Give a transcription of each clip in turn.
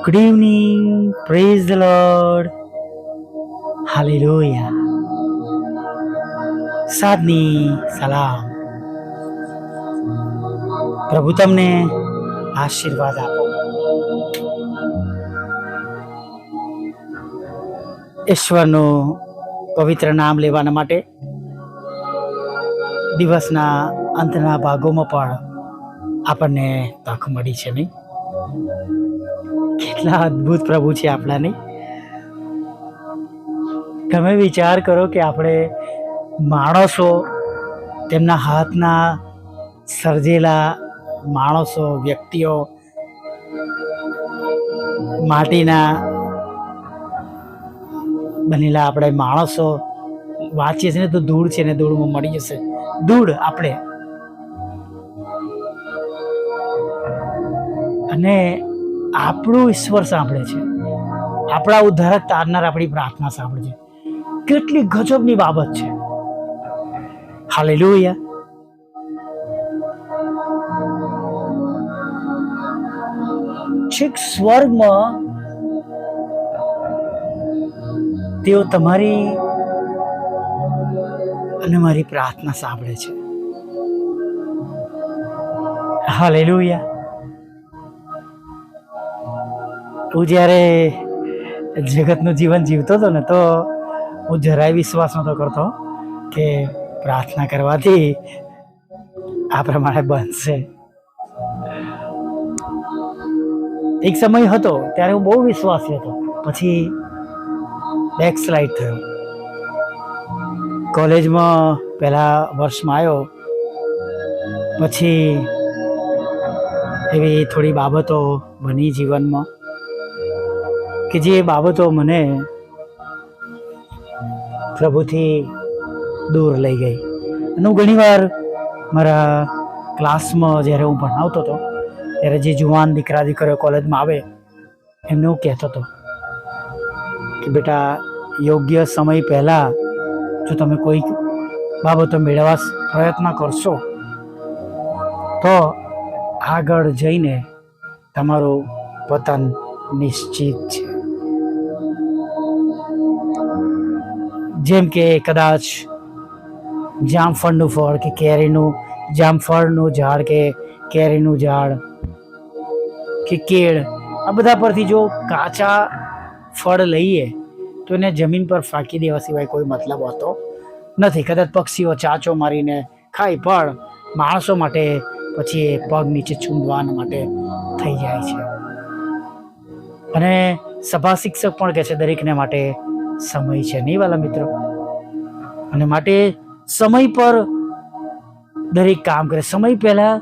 Good evening. Praise the Lord. Hallelujah. સાધની સલામ. પ્રભુ તમને આશીર્વાદ આપો. ઈશ્વરનું પવિત્ર નામ લેવાના માટે દિવસના અંતના ભાગોમાં પણ આપણને તક મળી છે નહીં? કેટલા અદ્ભુત પ્રભુ છે આપણા નહીં? તમે વિચાર કરો કે આપણે માણસો, તેમના હાથના સર્જેલા માણસો, વ્યક્તિઓ, માટીના બનેલા આપણે માણસો વાંચીએ છીએ ને તો ધૂળ છે ને ધૂળમાં મળી જશે. ધૂળ આપણે, અને આપણું ઈશ્વર સાંભળે છે, આપણા ઉદ્ધારક તારનાર આપણી પ્રાર્થના સાંભળે છે. કેટલી ગજબની બાબત છે. હાલેલુયા. છેક સ્વર્ગમાં તેઓ તમારી અને મારી પ્રાર્થના સાંભળે છે. હાલેલુયા. હું જ્યારે જગતનું જીવન જીવતો હતો ને તો હું જરાય વિશ્વાસ નહોતો કરતો કે પ્રાર્થના કરવાથી આ પ્રમાણે બનશે. એક સમય હતો ત્યારે હું બહુ વિશ્વાસી હતો, પછી બેકસ્લાઇડ થયો. કોલેજમાં પહેલા વર્ષમાં આવ્યો, પછી એવી થોડી બાબતો બની જીવનમાં કે જે બાબતો મને પ્રભુથી દૂર લઈ ગઈ. અને હું ઘણીવાર મારા ક્લાસમાં જ્યારે હું ભણાવતો હતો ત્યારે જે જુવાન દીકરા દીકરીઓ કોલેજમાં આવે એમને હું કહેતો હતો કે બેટા, યોગ્ય સમય પહેલાં જો તમે કોઈ બાબતો મેળવવા પ્રયત્ન કરશો તો આગળ જઈને તમારું પતન નિશ્ચિત છે. જેમ કે કદાચ જામફળનું ફળ કે કેરીનું, જામફળનું ઝાડ કે કેરીનું ઝાડ કે કેળ, આ બધા પરથી જો કાચા ફળ લઈએ તો એને જમીન પર ફાંકી દેવા સિવાય કોઈ મતલબ હોતો નથી. કદાચ પક્ષીઓ ચાંચો મારીને ખાય, પણ માણસો માટે પછી એ પગ નીચે ચૂંદવાના માટે થઈ જાય છે. અને સભા શિક્ષક પણ કહે છે દરેકને માટે સમય છે નહીં વાલા મિત્રો? અને માટે સમય પર દરેક કામ કરે. સમય પહેલા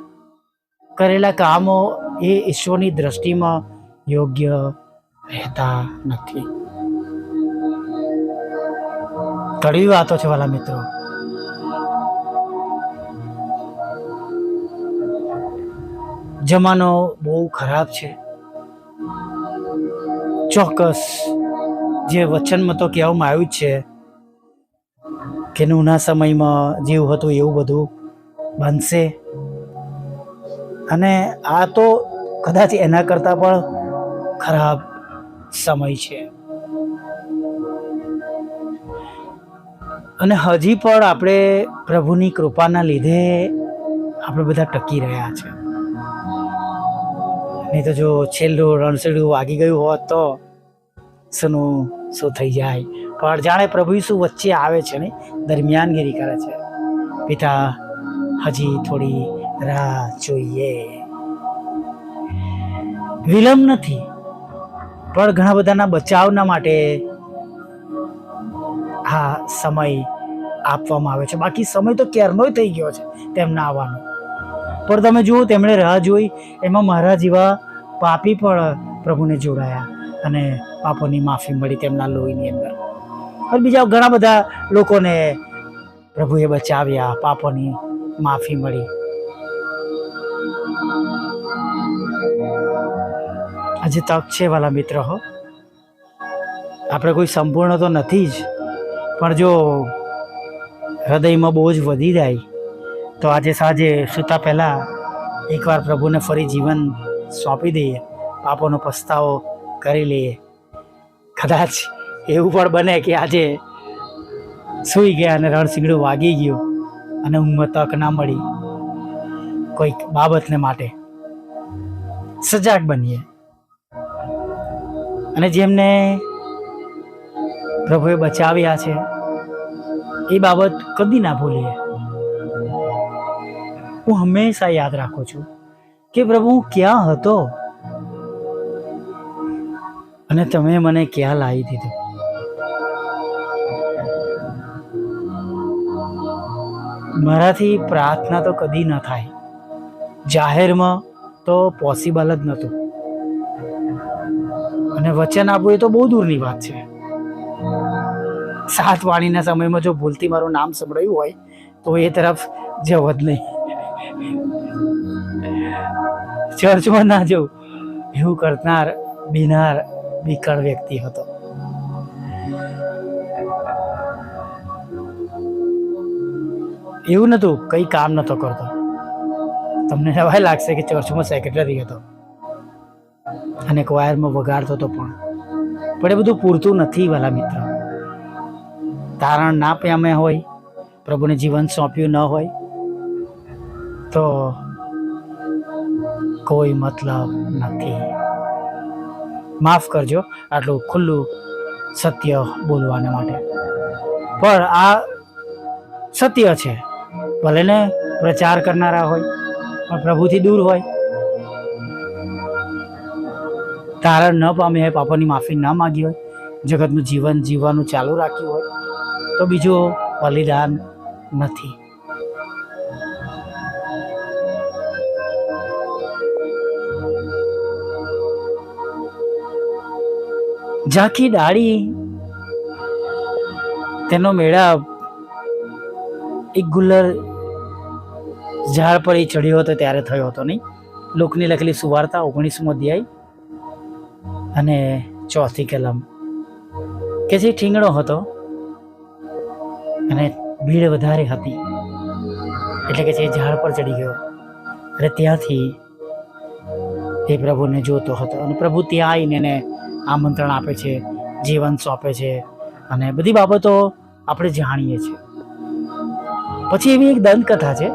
કરેલા કામો એ ઈશ્વરની દ્રષ્ટિમાં યોગ્ય રહેતા નથી. કડવી વાતો છે વાલા મિત્રો. જમાનો બહુ ખરાબ છે. ચોક્કસ જે વચનમાં તો કહેવામાં આવ્યું જ છે કે નૂના સમયમાં જેવું હતું એવું બધું બનશે. અને આ તો કદાચ એના કરતાં પણ ખરાબ સમય છે. અને હજી પણ આપણે પ્રભુની કૃપાના લીધે આપણે બધા ટકી રહ્યા છે. નહીં તો જો છેલ્લું રણછેડું વાગી ગયું હોત તો શું થઈ જાય. પણ જાણે પ્રભુ શું વચ્ચે આવે છે ને દરમિયાનગીરી કરે છે. પિતા, હજી થોડી રાહ જોઈએ. વિલંબ નથી, પણ ઘણા બધાના બચાવના માટે આ સમય આપવામાં આવે છે. બાકી સમય તો ક્યારનો થઈ ગયો છે તેમના આવવાનો. પણ તમે જુઓ, તેમણે રાહ જોઈ. એમાં મારા જેવા પાપી પણ પ્રભુને જોડાયા અને પાપોની માફી મળી તેમના લોહીની અંદર. અને બીજા ઘણા બધા લોકોને પ્રભુએ બચાવ્યા, પાપોની માફી મળી. આજે તક છે વાલા મિત્ર. હો, આપણે કોઈ સંપૂર્ણ તો નથી જ, પણ જો હૃદયમાં બોજ વધી જાય તો આજે સાંજે સૂતા પહેલાં એકવાર પ્રભુને ફરી જીવન સોંપી દઈએ, પાપોનો પસ્તાવો કરી લઈએ. કદાચ એવું પણ બને કે આજે સૂઈ ગયા અને રણશીંગડું વાગી ગયું અને ઊંઘમાં તક ના મળી. કોઈક બાબતને માટે સજાગ બનીએ અને જેમને પ્રભુએ બચાવ્યા છે એ બાબત કદી ના ભૂલીએ. હું હંમેશા યાદ રાખું છું કે પ્રભુ હું ક્યાં હતો અને તમે મને ક્યાં લાવી દીધો. મારાથી પ્રાર્થના તો કદી ન થાય, જાહેરમાં તો પોસિબલ જ નહોતું, અને વચન આપવું એ તો બહુ દૂરની વાત છે. 7 વાણીના સમયમાં જો ભૂલથી મારું નામ સંભળાયું હોય તો એ તરફ જવો જ નહીં, ચર્ચમાં ના જવું, એવું કરનાર બીનાર વિકળ વ્યક્તિ હતો. એવું નતું, કઈ કામ નતો કરતો. તમને નવાઈ લાગશે કે ચર્ચમાં સેક્રેટરી હતો અને ક્વાયરમાં વગાડતો હતો, પણ એ બધું પૂરતું નથી વાલા મિત્ર. તારણ ના પામ્યા હોય, પ્રભુને જીવન સોંપ્યું ન હોય તો કોઈ મતલબ નથી. માફ કરજો આટલું ખુલ્લું સત્ય બોલવાને માટે, પણ આ સત્ય છે. ભલે ને પ્રચાર કરનારા હોય પણ પ્રભુથી દૂર હોય, તારણ ન પામી હોય, પાપોની માફી ન માગી હોય, જગતનું જીવન જીવવાનું ચાલુ રાખ્યું હોય તો બીજું બલિદાન નથી. ઝાંખી ડાળી તેનો મેળાપ એક ગુલ્લર ઝાડ પર એ ચડ્યો હતો ત્યારે થયો હતો, નહીં? લોકની લખેલી સુવાર્તા 19મો અધ્યાય અને 4થી કલમ કે જે ઠીંગણો હતો અને ભીડ વધારે હતી, એટલે કે જે ઝાડ પર ચડી ગયો અને ત્યાંથી એ પ્રભુને જોતો હતો અને પ્રભુ ત્યાં આવીને એને આમંત્રણ આપે છે, જીવન સોંપે છે અને બધી બાબતો આપણે જાણીએ છીએ. પછી એવી એક દંતકથા છે,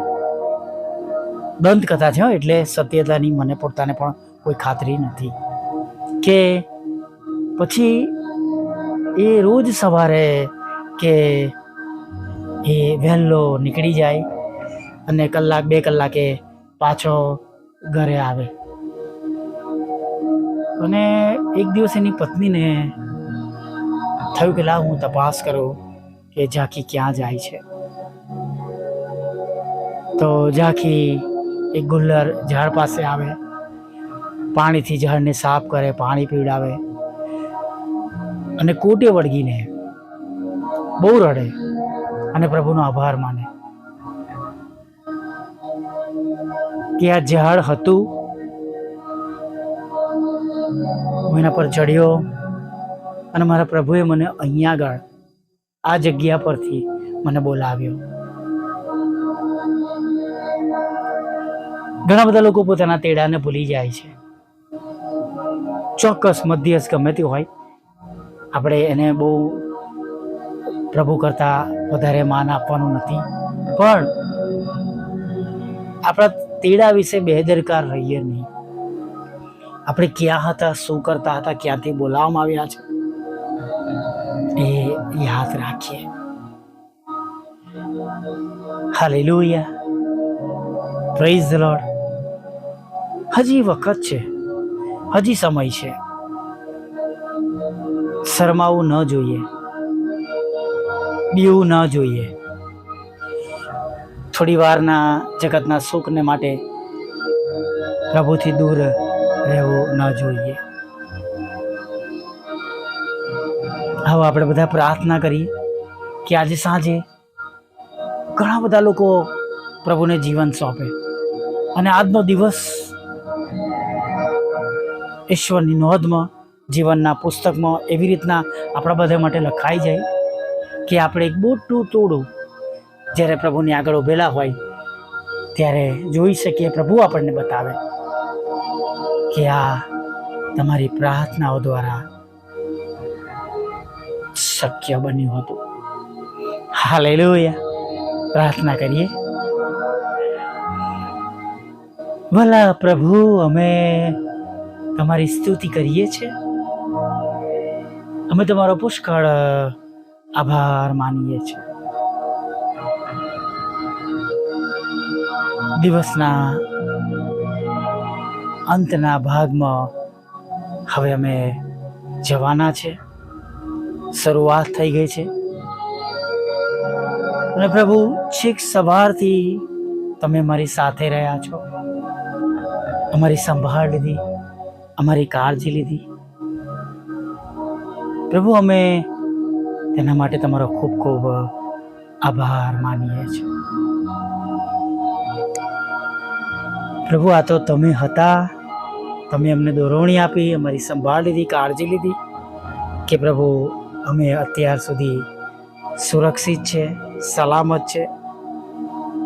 એટલે સત્યતાની મને પોતાને પણ કોઈ ખાતરી નથી કે પછી એ રોજ સવારે કે એ વહેલો નીકળી જાય અને 1-2 કલાકે પાછો ઘરે આવે. અને એક દિવસ એની પત્નીને થયું કે લાવ હું તપાસ કરું કે ઝાંખી ક્યાં જાય છે. તો ઝાંખી એક ગુલ્લર ઝાડ પાસે આવે, પાણીથી ઝાડને સાફ કરે, પાણી પીવડાવે અને કોટે વળગીને બહુ રડે અને પ્રભુનો આભાર માને કે આ ઝાડ હતું, હું એના પર ચડ્યો અને મારા પ્રભુએ મને અહીંયા આગળ આ જગ્યા પરથી મને બોલાવ્યો. ઘણા બધા લોકો પોતાના તેડાને ભૂલી જાય છે. ચોક્કસ મધ્યસ્થ ગમે તે હોય, આપણે એને બહુ પ્રભુ કરતા વધારે માન આપવાનું નથી, પણ આપણા તેડા વિશે બેદરકાર રહીએ નહીં. આપણે ક્યાં હતા, શું કરતા હતા, ક્યાંથી બોલાવવામાં આવ્યા છે એ યાદ રાખીએ. Hallelujah, praise the lord. હજી વખત છે, હજી સમય છે. શરમાવું ન જોઈએ, બીવું ન જોઈએ, થોડી વારના જગતના સુખને માટે પ્રભુથી દૂર રહેવું ન જોઈએ. હવે આપણે બધા પ્રાર્થના કરીએ કે આજે સાંજે ઘણા બધા લોકો પ્રભુને જીવન સોંપે અને આજનો દિવસ ઈશ્વરની નોંધમાં, જીવનના પુસ્તકમાં એવી રીતના આપણા બધા માટે લખાઈ જાય કે આપણે એક મોટું તોડું જ્યારે પ્રભુની આગળ ઉભેલા હોય ત્યારે જોઈ શકીએ, પ્રભુ આપણને બતાવે કે આ તમારી પ્રાર્થનાઓ દ્વારા શક્ય બન્યું હતું. હાલેલુયા. પ્રાર્થના કરીએ. ભલા પ્રભુ, અમે તમારી સ્તુતિ કરીએ છીએ. અમે તમારો પુષ્કળ આભાર માનીએ છીએ. દિવસના અંતના ભાગમાં હવે અમે જવાના છે. શરૂઆત થઈ ગઈ છે અને પ્રભુ, છેક સવારથી તમે મારી સાથે રહ્યા છો, અમારી સંભાળ લીધી, અમારી કાળજી લીધી. પ્રભુ, અમે તેના માટે તમારો ખૂબ ખૂબ આભાર માનીએ છીએ. પ્રભુ, આ તો તમે હતા, તમે અમને દોરવણી આપી, અમારી સંભાળ લીધી, કાળજી લીધી કે પ્રભુ અમે અત્યાર સુધી સુરક્ષિત છે, સલામત છે,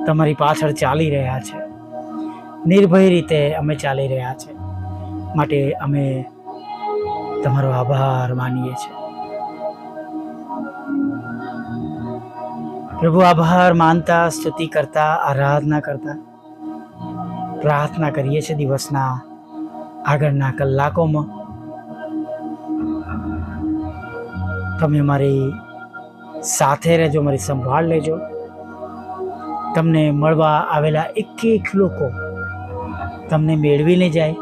તમારી પાછળ ચાલી રહ્યા છે, નિર્ભય રીતે અમે ચાલી રહ્યા છે. માટે અમે તમારો આભાર માનીએ છીએ. પ્રભુ, આભાર માનતા, સ્તુતિ કરતા, આરાધના કરતા પ્રાર્થના કરીએ છીએ દિવસના આગળના કલાકોમાં તમે મારી સાથે રહેજો, મારી સંભાળ લેજો. તમને મળવા આવેલા એક લોકો તમને મેળવીને જાય,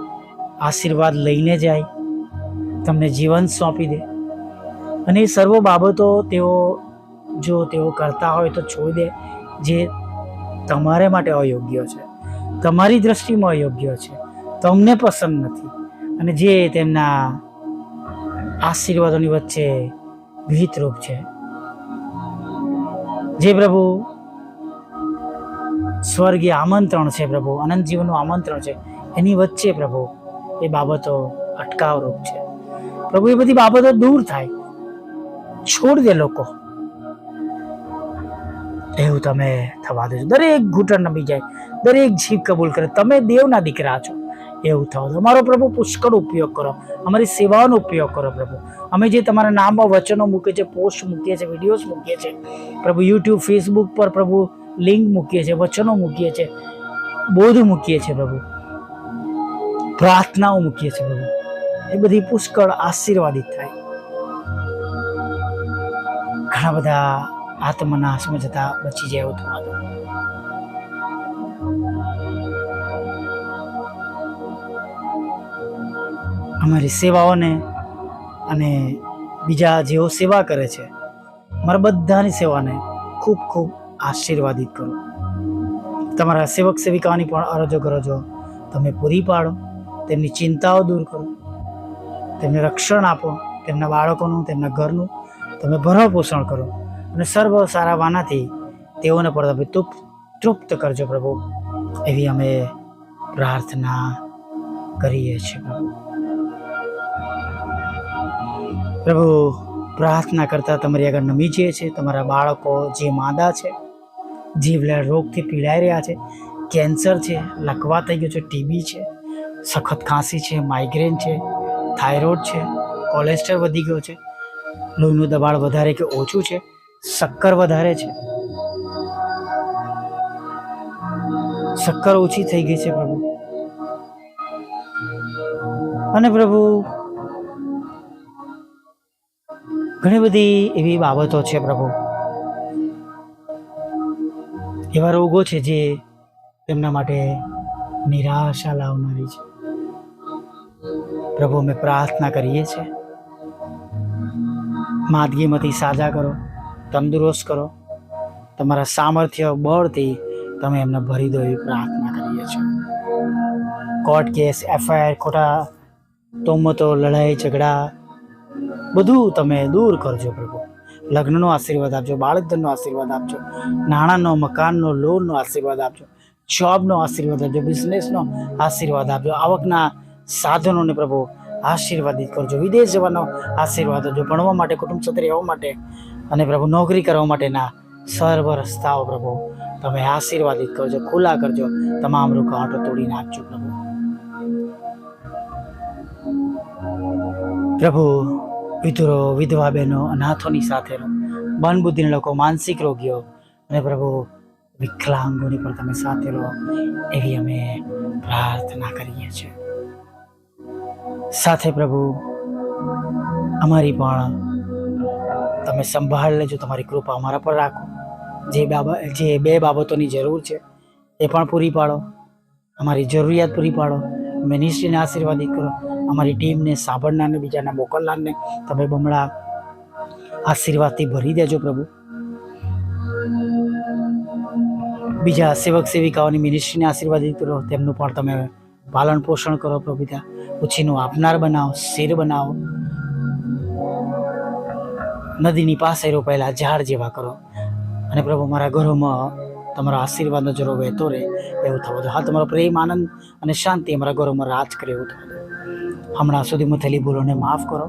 આશીર્વાદ લઈને જાય, તમને જીવન સોંપી દે. અને એ સર્વ બાબતો તેઓ કરતા હોય તો છોડી દે જે તમારે માટે અયોગ્ય છે, તમારી દ્રષ્ટિમાં અયોગ્ય છે, તમને પસંદ નથી, અને જે તેમના આશીર્વાદોની વચ્ચે વિહિતરૂપ છે, જે પ્રભુ સ્વર્ગીય આમંત્રણ છે, પ્રભુ અનંત જીવનનું આમંત્રણ છે, એની વચ્ચે પ્રભુ એ બાબતો અટકાવરૂપ છે. પ્રભુ, એ બધી બાબતો દૂર થાય, છોડ દે લોકો. એવું તમે થવા દેજો. દરેક ઘૂંટણ નમી જાય, દરેક જીભ કબૂલ કરે તમે દેવના દીકરા છો, એવું થવા દો. અમારો પ્રભુ પુષ્કળ ઉપયોગ કરો, અમારી સેવાઓનો ઉપયોગ કરો. પ્રભુ, અમે જે તમારા નામમાં વચનો મૂકીએ છીએ, પોસ્ટ મૂકીએ છીએ, વિડીયોઝ મૂકીએ છીએ પ્રભુ, યુટ્યુબ, ફેસબુક પર પ્રભુ લિંક મૂકીએ છીએ, વચનો મૂકીએ છીએ, બોધ મૂકીએ છીએ પ્રભુ, પ્રાર્થનાઓ મૂકીએ છીએ પ્રભુ, એ બધી પુષ્કળ આશીર્વાદિત થાય. ઘણા બધા આત્મનાશમાં જતા બચી જાય એવું થવા દો. અમારી સેવાઓને અને બીજા જેઓ સેવા કરે છે, મારા બધાની સેવાને ખૂબ ખૂબ આશીર્વાદિત કરો. તમારા સેવક સેવિકાઓની પણ અરજો ગરજો તમે પૂરી પાડો, તેમની ચિંતાઓ દૂર કરો, તેમને રક્ષણ આપો, તેમના બાળકોનું, તેમના ઘરનું તમે ભરણ પોષણ કરો, અને સર્વ સારા વાનાથી તેઓને પણ તમે તૃપ્ત કરજો પ્રભુ. એવી અમે પ્રાર્થના કરીએ છીએ પ્રભુ. પ્રાર્થના કરતા તમારી આગળ નમી જઈએ છીએ. તમારા બાળકો જે માંદા છે, જીવલેણ રોગથી પીડાઈ રહ્યા છે, કેન્સર છે, લકવા થઈ ગયો છે, ટીબી છે, સખત ખાંસી છે, માઇગ્રેન છે, થાઇરોઇડ છે, કોલેસ્ટ્રોલ વધી ગયો છે, લોહીનું દબાણ વધારે કે ઓછું છે, શક્કર વધારે છે, શક્કર ઓછી થઈ ગઈ છે પ્રભુ. અને પ્રભુ ઘણી બધી એવી બાબતો છે પ્રભુ, એવા રોગો છે જે તેમના માટે નિરાશા લાવનારી છે. પ્રભુ, અમે પ્રાર્થના કરીએ છીએ, માંદગીમાંથી સાજા કરો, તંદુરસ્ત કરો, તમારા સામર્થ્ય બળથી તમે એમને ભરી દો એવી પ્રાર્થના કરીએ છીએ. કોર્ટ કેસ, એફઆઈઆર, ખોટા તોમતો, લડાઈ ઝઘડા બધું તમે દૂર કરજો પ્રભુ. લગ્નનો આશીર્વાદ આપજો, બાળકધનનો આશીર્વાદ આપજો, નાણાંનો, મકાનનો, લોનનો આશીર્વાદ આપજો, જોબનો આશીર્વાદ આપજો, બિઝનેસનો આશીર્વાદ આપજો, આવકના સાધનોને પ્રભુ આશીર્વાદિત કરજો, વિદેશ જવાનો આશીર્વાદ આપજો, ભણવા માટે, કુટુંબ સાથે રહેવા માટે અને પ્રભુ નોકરી કરવા માટેના સર્વ રસ્તાઓ પ્રભુ તમે આશીર્વાદિત કરજો, ખુલ્લા કરજો, તમામ રૂકાવટો તોડી નાખજો પ્રભુ. પ્રભુ વિધુરો, વિધવા બહેનો, અનાથોની સાથે રહો. બંધ બુદ્ધિના લોકો, માનસિક રોગીઓ અને પ્રભુ વિકલાંગોની પણ તમે સાથે રહો એવી અમે પ્રાર્થના કરીએ છીએ. સાથે પ્રભુ અમારી પણ તમે સંભાળ લેજો, તમારી કૃપા અમારા પર રાખો. જે બે બાબતોની જરૂર છે એ પણ પૂરી પાડો, અમારી જરૂરિયાત પૂરી પાડો. મિનિસ્ટ્રીને આશીર્વાદિત કરો, અમારી ટીમને, સાંભળનારને, બીજાને મોકલનારને તમે બમણા આશીર્વાદથી ભરી દેજો પ્રભુ. બીજા સેવક સેવિકાઓની મિનિસ્ટ્રીને આશીર્વાદિત કરો, તેમનું પણ તમે પાલન પોષણ કરો પ્રભુ પિતા. ઉછીનું આપનાર બનાવો, શિર બનાવો, નદીની પાસે રોપાયેલા ઝાડ જેવા કરો. અને પ્રભુ મારા ઘરોમાં તમારો આશીર્વાદનો જરો વહેતો રહે એવું થવા દો. હા, તમારો પ્રેમ, આનંદ અને શાંતિ અમારા ઘરોમાં રાજ કરે એવું થવા દો. હમણાં સુધીમાં થયેલી ભૂલોને માફ કરો.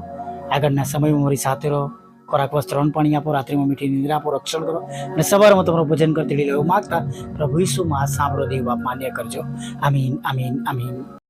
આગળના સમયમાં મારી સાથે રહો. ખોરાક, વસ્ત્ર, અન્ન, પાણી આપો. રાત્રિમાં મીઠી નિંદ્રા આપો, રક્ષણ કરો. અને સવારમાં તમારું ભજન કરતી લેવું માગતા પ્રભુ ઈસુમાં સાંભળો દેવ બાપ માન્ય કરજો. આમીન, આમીન, આમીન.